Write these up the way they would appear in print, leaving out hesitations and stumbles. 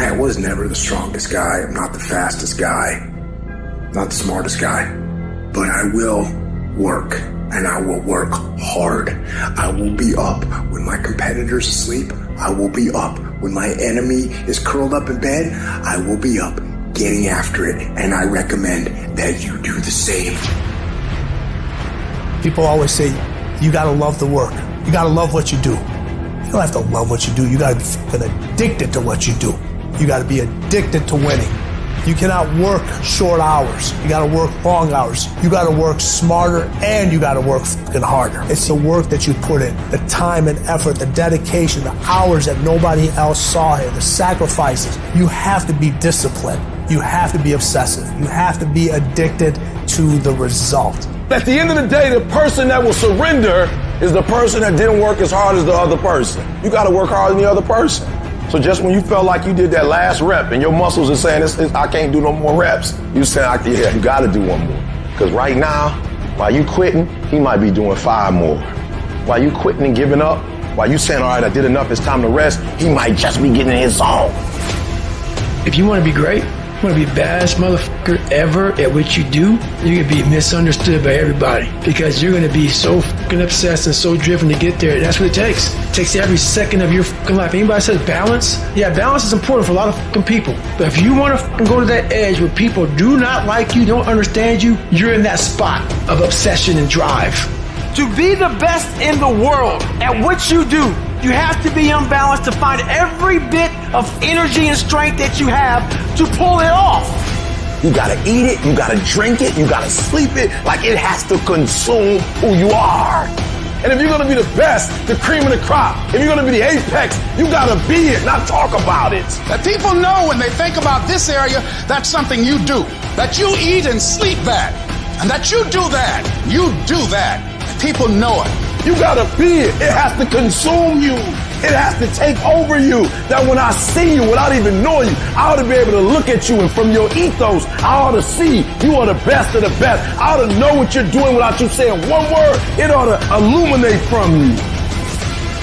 I was never the strongest guy. I'm not the fastest guy. Not the smartest guy. But I will work, and I will work hard. I will be up when my competitor's asleep. I will be up when my enemy is curled up in bed. I will be up getting after it, and I recommend that you do the same. People always say, you gotta love the work. You gotta love what you do. You don't have to love what you do. You gotta be fucking addicted to what you do. You gotta be addicted to winning. You cannot work short hours. You gotta work long hours. You gotta work smarter, and you gotta work fucking harder. It's the work that you put in, the time and effort, the dedication, the hours that nobody else saw here, the sacrifices. You have to be disciplined. You have to be obsessive. You have to be addicted to the result. At the end of the day, the person that will surrender is the person that didn't work as hard as the other person. You gotta work harder than the other person. So just when you felt like you did that last rep and your muscles are saying, I can't do no more reps, you say, yeah, you gotta do one more. Because right now, while you quitting, he might be doing 5 more. While you quitting and giving up, while you saying, all right, I did enough, it's time to rest, he might just be getting in his zone. If you want to be great, you want to be the baddest motherfucker ever at what you do, you're going to be misunderstood by everybody because you're going to be so fucking obsessed and so driven to get there. That's what it takes. It takes every second of your fucking life. Anybody says balance? Yeah, balance is important for a lot of fucking people. But if you want to fucking go to that edge where people do not like you, don't understand you, you're in that spot of obsession and drive. To be the best in the world at what you do, you have to be unbalanced to find every bit of energy and strength that you have to pull it off. You gotta eat it, you gotta drink it, you gotta sleep it, like it has to consume who you are. And if you're gonna be the best, the cream of the crop, if you're gonna be the apex, you gotta be it, not talk about it. That people know when they think about this area, that's something you do. That you eat and sleep that. And that you do that. You do that. People know it. You gotta be it. It has to consume you. It has to take over you. That when I see you, without even knowing you, I ought to be able to look at you, and from your ethos, I ought to see you are the best of the best. I ought to know what you're doing without you saying one word. It ought to illuminate from you.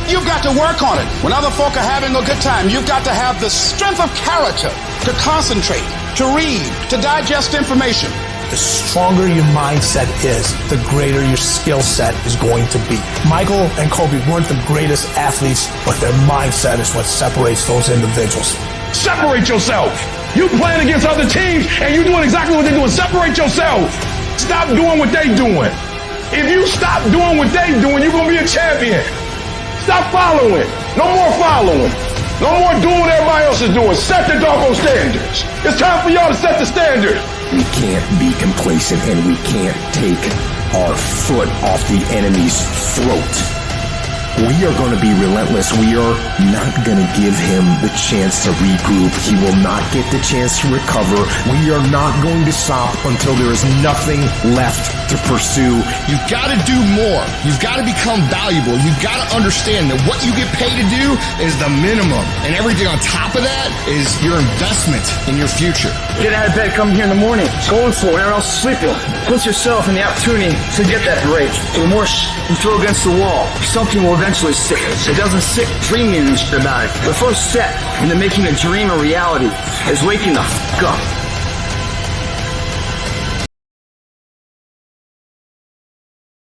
You've got to work on it. When other folk are having a good time, you've got to have the strength of character to concentrate, to read, to digest information. The stronger your mindset is, the greater your skill set is going to be. Michael and Kobe weren't the greatest athletes, but their mindset is what separates those individuals. Separate yourself. You playing against other teams and you doing exactly what they're doing. Separate yourself. Stop doing what they're doing. If you stop doing what they're doing, you're going to be a champion. Stop following. No more following. No more doing what everybody else is doing. Set the doggone standards. It's time for y'all to set the standard. We can't be complacent, and we can't take our foot off the enemy's throat. We are going to be relentless. We are not going to give him the chance to regroup. He will not get the chance to recover. We are not going to stop until there is nothing left to pursue. You've got to do more. You've got to become valuable. You've got to understand that what you get paid to do is the minimum. And everything on top of that is your investment in your future. Get out of bed, come here in the morning, going for it, everyone else is sleeping. Put yourself in the opportunity to get that break. The more you throw against the wall, something will eventually stick. It doesn't stick dreaming about it. The first step into making a dream a reality is waking the fuck up.